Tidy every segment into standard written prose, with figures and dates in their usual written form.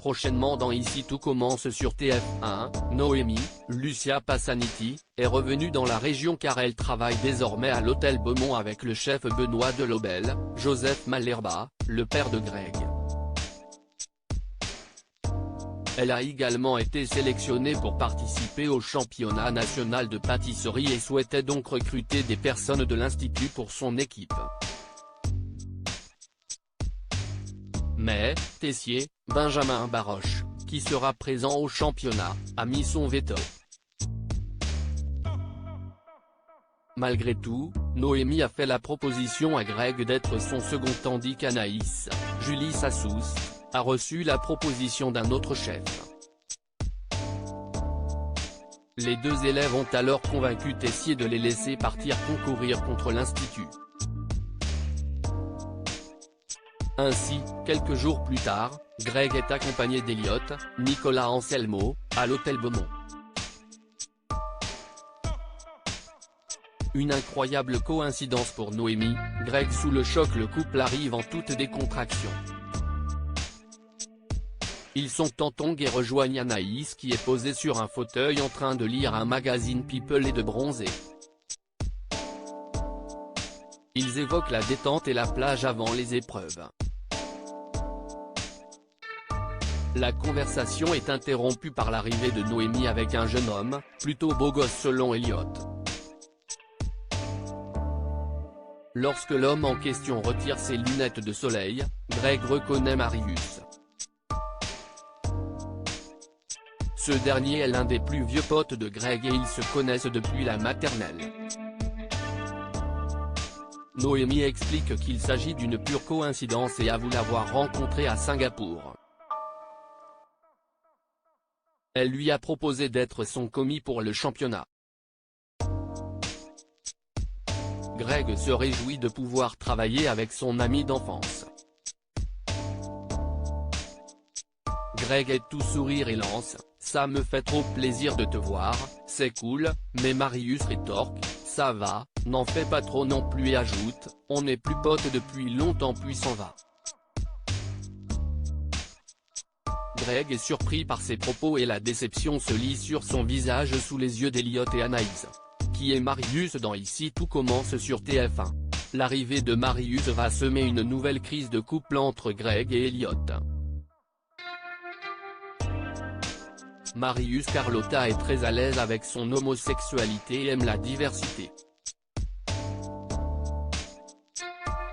prochainement dans Ici tout commence sur TF1, Noémie, Lucia Passaniti, est revenue dans la région car elle travaille désormais à l'hôtel Beaumont avec le chef Benoît Delobel, Joseph Malherba, le père de Greg. Elle a également été sélectionnée pour participer au championnat national de pâtisserie et souhaitait donc recruter des personnes de l'Institut pour son équipe. Mais, Tessier, Benjamin Baroche, qui sera présent au championnat, a mis son veto. Malgré tout, Noémie a fait la proposition à Greg d'être son second tandis qu'Anaïs, Julie Sassous, a reçu la proposition d'un autre chef. Les deux élèves ont alors convaincu Tessier de les laisser partir concourir contre l'Institut. Ainsi, quelques jours plus tard, Greg est accompagné d'Eliott, Nicolas Anselmo, à l'hôtel Beaumont. Une incroyable coïncidence pour Noémie, Greg sous le choc, le couple arrive en toute décontraction. Ils sont en tongs et rejoignent Anaïs qui est posée sur un fauteuil en train de lire un magazine People et de bronzer. Ils évoquent la détente et la plage avant les épreuves. La conversation est interrompue par l'arrivée de Noémie avec un jeune homme, plutôt beau gosse selon Eliott. Lorsque l'homme en question retire ses lunettes de soleil, Greg reconnaît Marius. Ce dernier est l'un des plus vieux potes de Greg et ils se connaissent depuis la maternelle. Noémie explique qu'il s'agit d'une pure coïncidence et avoue l'avoir rencontré à Singapour. Elle lui a proposé d'être son commis pour le championnat. Greg se réjouit de pouvoir travailler avec son ami d'enfance. Greg est tout sourire et lance « Ça me fait trop plaisir de te voir, c'est cool », mais Marius rétorque « Ça va, n'en fais pas trop non plus » et ajoute « On n'est plus potes depuis longtemps puis s'en va ». Greg est surpris par ces propos et la déception se lit sur son visage sous les yeux d'Eliott et Anaïs. Qui est Marius dans Ici tout commence sur TF1. L'arrivée de Marius va semer une nouvelle crise de couple entre Greg et Eliott. Marius Carlotta est très à l'aise avec son homosexualité et aime la diversité.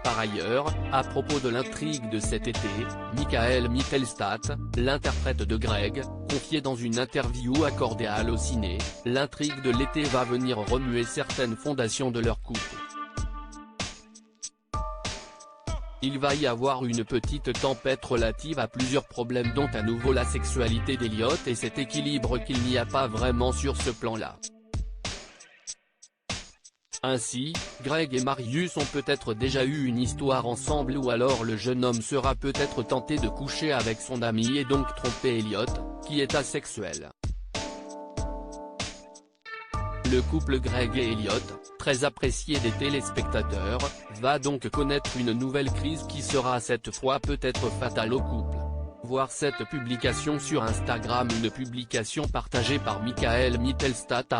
Par ailleurs, à propos de l'intrigue de cet été, Michael Mittelstadt, l'interprète de Greg, confiait dans une interview accordée à Allociné, l'intrigue de l'été va venir remuer certaines fondations de leur couple. Il va y avoir une petite tempête relative à plusieurs problèmes dont à nouveau la sexualité d'Eliott et cet équilibre qu'il n'y a pas vraiment sur ce plan-là. Ainsi, Greg et Marius ont peut-être déjà eu une histoire ensemble ou alors le jeune homme sera peut-être tenté de coucher avec son ami et donc tromper Eliott, qui est asexuel. Le couple Greg et Eliott, très apprécié des téléspectateurs, va donc connaître une nouvelle crise qui sera cette fois peut-être fatale au couple. Voir cette publication sur Instagram. Une publication partagée par Michael Mittelstadt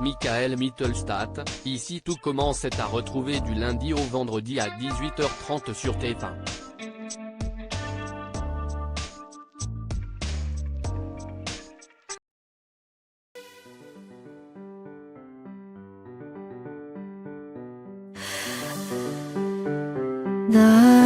@Michael Mittelstadt, Ici tout commence est à retrouver du lundi au vendredi à 18h30 sur TF1. The